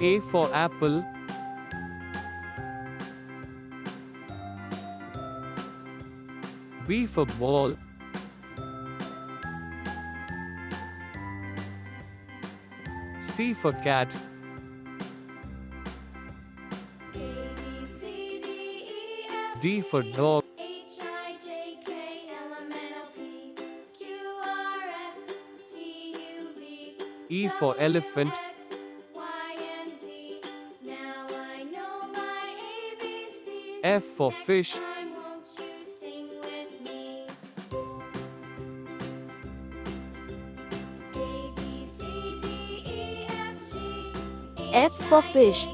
A for apple. B for ball. C for cat. D for dog. E for elephant. F for fish. F for fish.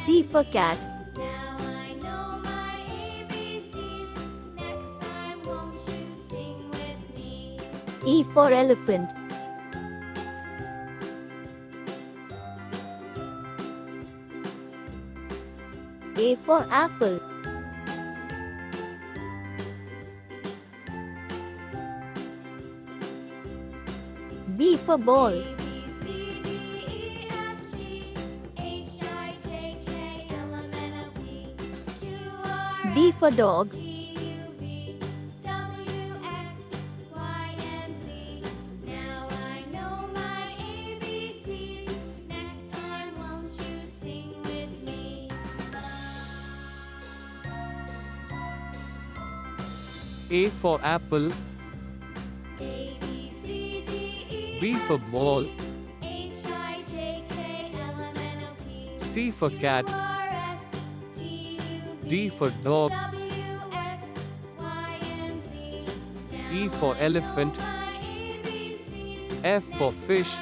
C for cat. E for elephant. A for apple. B for ball. D for dog. A for apple. B for ball. C for cat. D for dog. E for elephant. F for fish.